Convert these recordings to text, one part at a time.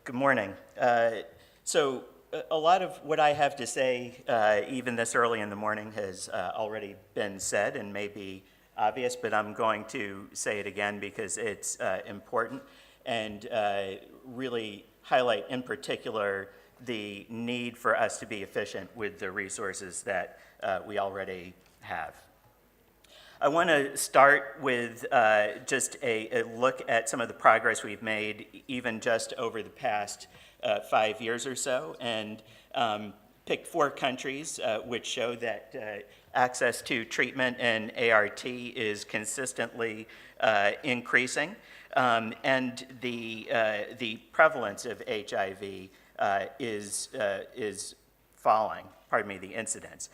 Good morning. A lot of what I have to say, even this early in the morning, has already been said and may be obvious, but I'm going to say it again because it's important and really highlight in particular the need for us to be efficient with the resources that we already have. I want to start with just a look at some of the progress we've made even just over the past 5 years or so, and picked 4 countries which show that access to treatment and ART is consistently increasing, and the prevalence of HIV is falling, the incidence.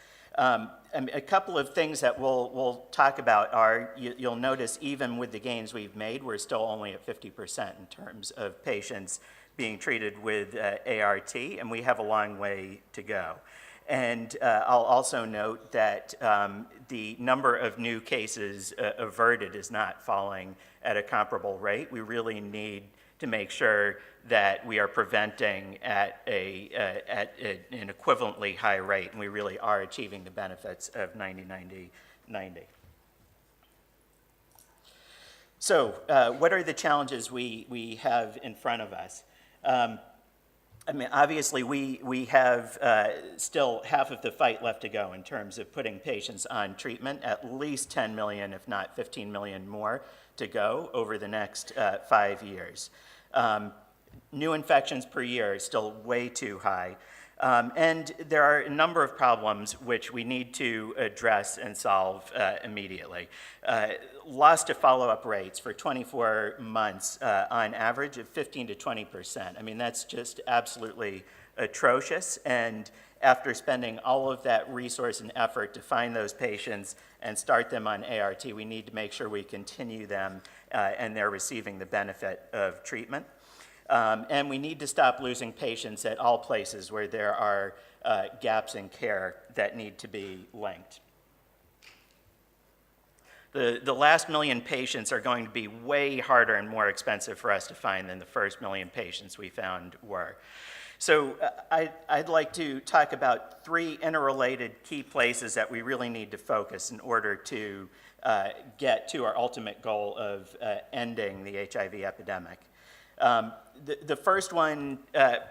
A couple of things that we'll talk about are, you'll notice even with the gains we've made, we're still only at 50% in terms of patients being treated with ART, and we have a long way to go. And I'll also note that the number of new cases averted is not falling at a comparable rate. We really need to make sure that we are preventing at an equivalently high rate, and we really are achieving the benefits of 90-90-90. So what are the challenges we have in front of us? Obviously, we have still half of the fight left to go in terms of putting patients on treatment, at least 10 million, if not 15 million more to go over the next 5 years. New infections per year is still way too high. And there are a number of problems which we need to address and solve immediately. Loss to follow-up rates for 24 months on average of 15 to 20%. That's just absolutely atrocious. And after spending all of that resource and effort to find those patients and start them on ART, we need to make sure we continue them and they're receiving the benefit of treatment. And we need to stop losing patients at all places where there are gaps in care that need to be linked. The last million patients are going to be way harder and more expensive for us to find than the first million patients we found were. So I'd like to talk about 3 interrelated key places that we really need to focus in order to get to our ultimate goal of ending the HIV epidemic. The first one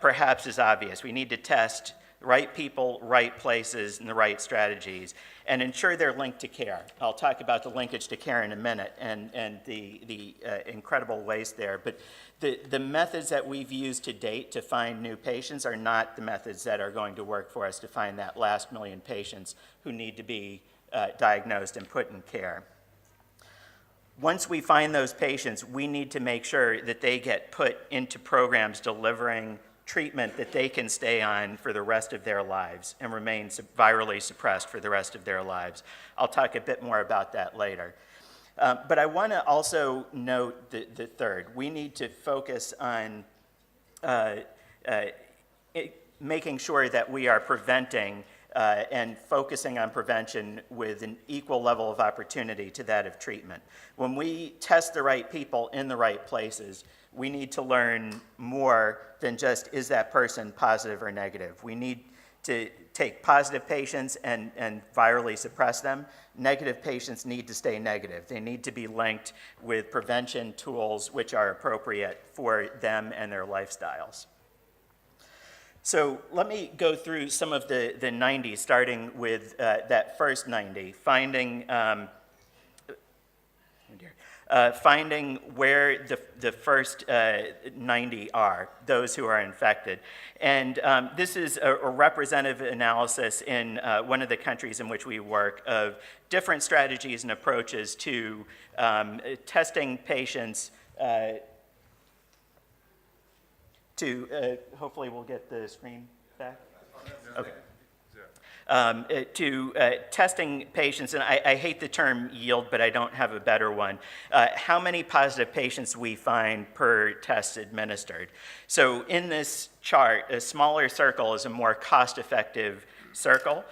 perhaps is obvious. We need to test the right people, right places, and the right strategies, and ensure they're linked to care. I'll talk about the linkage to care in a minute and the incredible waste there. But the methods that we've used to date to find new patients are not the methods that are going to work for us to find that last million patients who need to be diagnosed and put in care. Once we find those patients, we need to make sure that they get put into programs delivering treatment that they can stay on for the rest of their lives and remain virally suppressed for the rest of their lives. I'll talk a bit more about that later. But I want to also note the third. We need to focus on making sure that we are preventing and focusing on prevention with an equal level of opportunity to that of treatment. When we test the right people in the right places, we need to learn more than just, is that person positive or negative? We need to take positive patients and virally suppress them. Negative patients need to stay negative. They need to be linked with prevention tools which are appropriate for them and their lifestyles. So let me go through some of the 90s, starting with that first 90, finding where the first 90 are, those who are infected. And this is a representative analysis in one of the countries in which we work of different strategies and approaches to testing patients hopefully we'll get the screen back. Okay. To testing patients, and I hate the term yield, but I don't have a better one. How many positive patients we find per test administered. So in this chart, a smaller circle is a more cost-effective circle.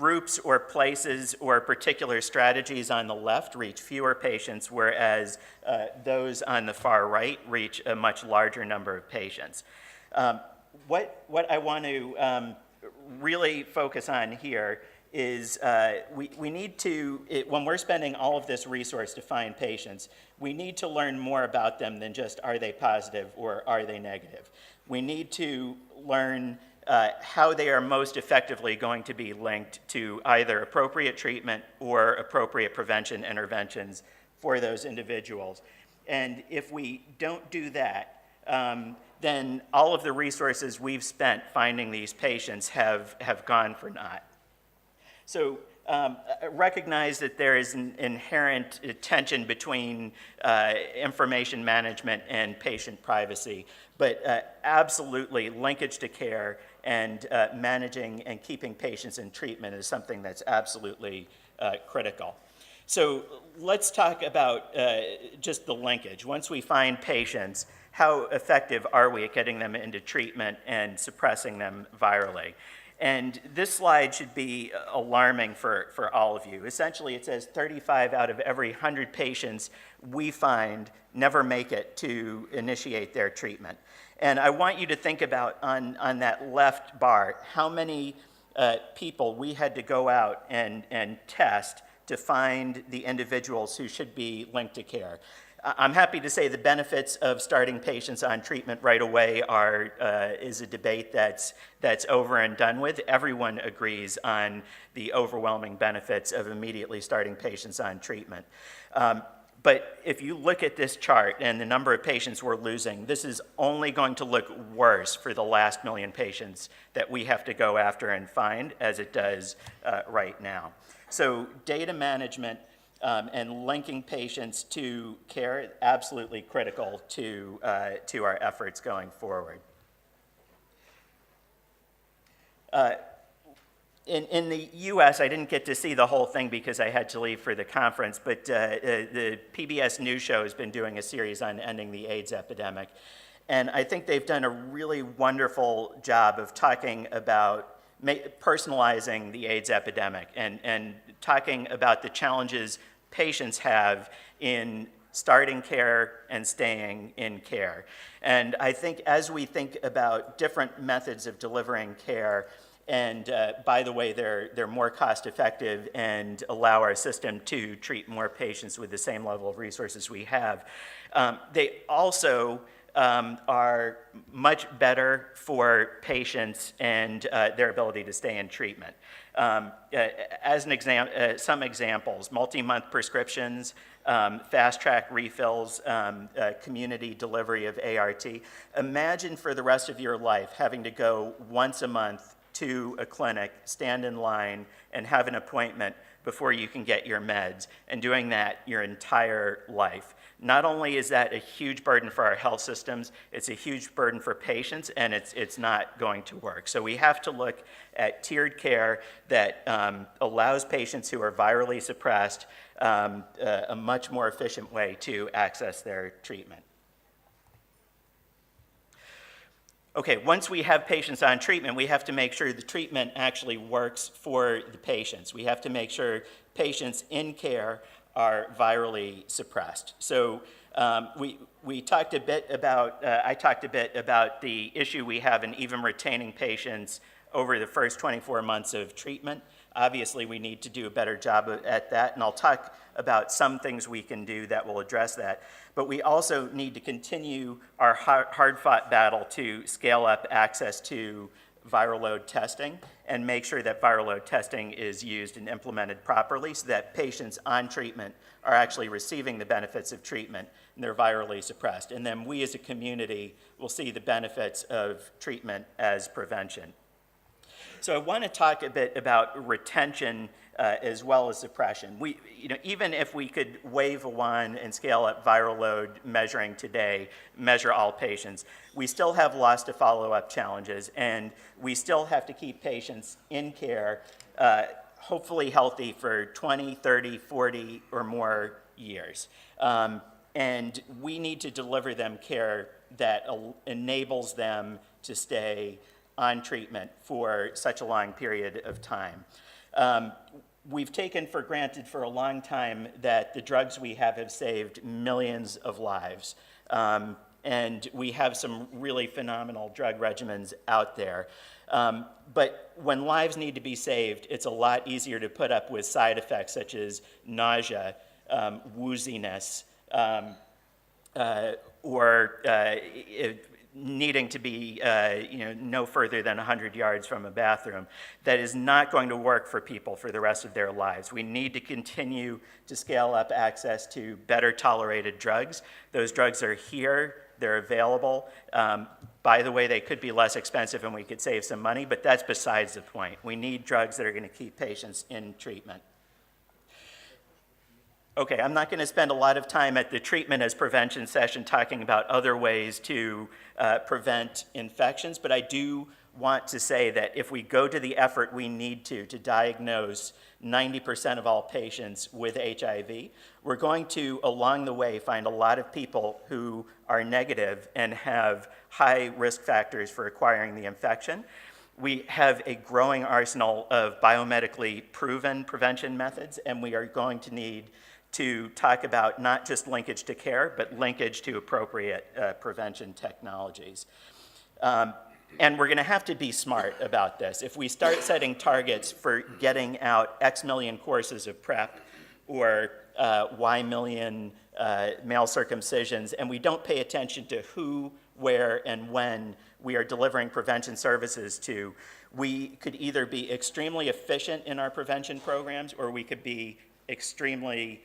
groups or places or particular strategies on the left reach fewer patients, whereas those on the far right reach a much larger number of patients. What I want to really focus on here is we need to, when we're spending all of this resource to find patients, we need to learn more about them than just are they positive or are they negative. We need to learn how they are most effectively going to be linked to either appropriate treatment or appropriate prevention interventions for those individuals. And if we don't do that, then all of the resources we've spent finding these patients have gone for naught. So recognize that there is an inherent tension between information management and patient privacy, but absolutely linkage to care and managing and keeping patients in treatment is something that's absolutely critical. So let's talk about just the linkage. Once we find patients, how effective are we at getting them into treatment and suppressing them virally? And this slide should be alarming for all of you. Essentially, it says 35 out of every 100 patients we find never make it to initiate their treatment. And I want you to think about on that left bar, how many people we had to go out and test to find the individuals who should be linked to care. I'm happy to say the benefits of starting patients on treatment right away is a debate that's over and done with. Everyone agrees on the overwhelming benefits of immediately starting patients on treatment. But if you look at this chart and the number of patients we're losing, this is only going to look worse for the last million patients that we have to go after and find as it does right now. So data management and linking patients to care, absolutely critical to our efforts going forward. In the US, I didn't get to see the whole thing because I had to leave for the conference, but the PBS News show has been doing a series on ending the AIDS epidemic. And I think they've done a really wonderful job of talking about personalizing the AIDS epidemic and talking about the challenges patients have in starting care and staying in care. And I think as we think about different methods of delivering care, and by the way, they're more cost effective and allow our system to treat more patients with the same level of resources we have, they also are much better for patients and their ability to stay in treatment. As an example, some examples: multi-month prescriptions, fast-track refills, community delivery of ART. Imagine for the rest of your life having to go once a month to a clinic, stand in line, and have an appointment before you can get your meds, and doing that your entire life. Not only is that a huge burden for our health systems, it's a huge burden for patients, and it's not going to work. So we have to look at tiered care that allows patients who are virally suppressed a much more efficient way to access their treatment. Okay, once we have patients on treatment, we have to make sure the treatment actually works for the patients. We have to make sure patients in care are virally suppressed. So we talked a bit about, I talked a bit about the issue we have in even retaining patients over the first 24 months of treatment. Obviously, we need to do a better job at that, and I'll talk about some things we can do that will address that. But we also need to continue our hard-fought battle to scale up access to viral load testing and make sure that viral load testing is used and implemented properly so that patients on treatment are actually receiving the benefits of treatment and they're virally suppressed. And then we as a community will see the benefits of treatment as prevention. So I want to talk a bit about retention as well as suppression. Even if we could wave a wand and scale up viral load measuring today, measure all patients, we still have lots of follow-up challenges, and we still have to keep patients in care, hopefully healthy for 20, 30, 40 or more years. And we need to deliver them care that enables them to stay on treatment for such a long period of time. We've taken for granted for a long time that the drugs we have saved millions of lives. And we have some really phenomenal drug regimens out there. But when lives need to be saved, it's a lot easier to put up with side effects such as nausea, wooziness, or needing to be no further than 100 yards from a bathroom. That is not going to work for people for the rest of their lives. We need to continue to scale up access to better tolerated drugs. Those drugs are here. They're available. By the way, they could be less expensive and we could save some money, but that's besides the point. We need drugs that are going to keep patients in treatment. Okay, I'm not going to spend a lot of time at the treatment as prevention session talking about other ways to prevent infections, but I do want to say that if we go to the effort we need to diagnose 90% of all patients with HIV, we're going to, along the way, find a lot of people who are negative and have high risk factors for acquiring the infection. We have a growing arsenal of biomedically proven prevention methods, and we are going to need to talk about not just linkage to care, but linkage to appropriate prevention technologies. And we're going to have to be smart about this. If we start setting targets for getting out X million courses of PrEP or Y million male circumcisions, and we don't pay attention to who, where, and when we are delivering prevention services to, we could either be extremely efficient in our prevention programs or we could be extremely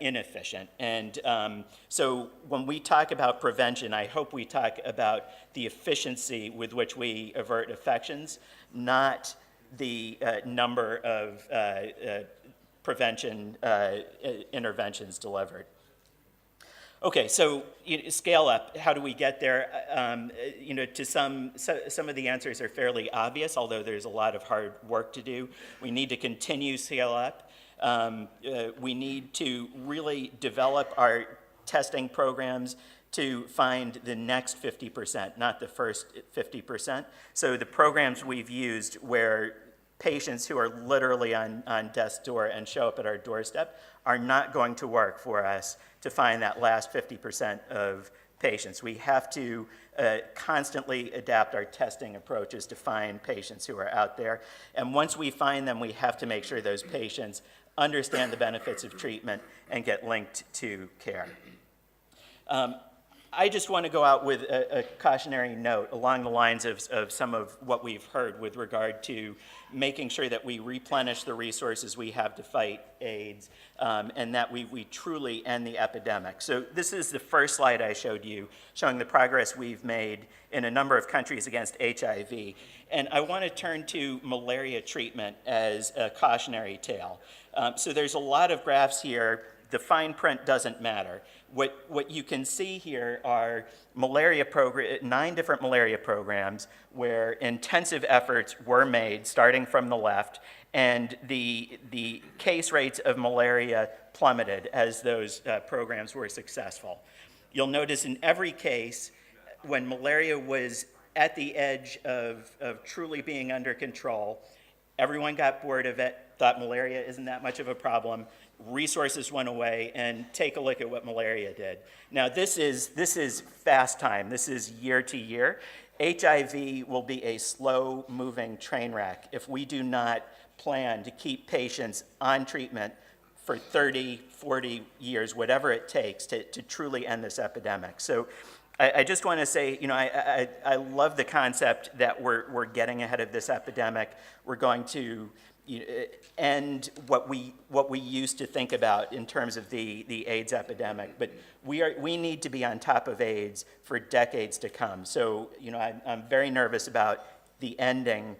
inefficient. And so when we talk about prevention, I hope we talk about the efficiency with which we avert infections, not the number of prevention interventions delivered. Okay, so scale up. How do we get there? To some of the answers are fairly obvious, although there's a lot of hard work to do. We need to continue scale up. We need to really develop our testing programs to find the next 50%, not the first 50%. So the programs we've used where patients who are literally on death's door and show up at our doorstep are not going to work for us to find that last 50% of patients. We have to constantly adapt our testing approaches to find patients who are out there. And once we find them, we have to make sure those patients understand the benefits of treatment and get linked to care. I just want to go out with a cautionary note along the lines of some of what we've heard with regard to making sure that we replenish the resources we have to fight AIDS and that we truly end the epidemic. So this is the first slide I showed you showing the progress we've made in a number of countries against HIV. And I want to turn to malaria treatment as a cautionary tale. So there's a lot of graphs here. The fine print doesn't matter. What you can see here are 9 different malaria programs where intensive efforts were made, starting from the left, and the case rates of malaria plummeted as those programs were successful. You'll notice in every case, when malaria was at the edge of truly being under control, everyone got bored of it, thought malaria isn't that much of a problem, resources went away, and take a look at what malaria did. Now this is fast time, this is year to year. HIV will be a slow moving train wreck if we do not plan to keep patients on treatment for 30, 40 years, whatever it takes to truly end this epidemic. So I just want to say, I love the concept that we're getting ahead of this epidemic. We're going to end what we used to think about in terms of the AIDS epidemic, but we need to be on top of AIDS for decades to come. So I'm very nervous about the ending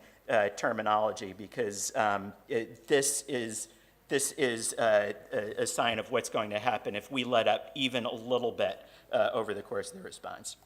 terminology because this is a sign of what's going to happen if we let up even a little bit over the course of the response.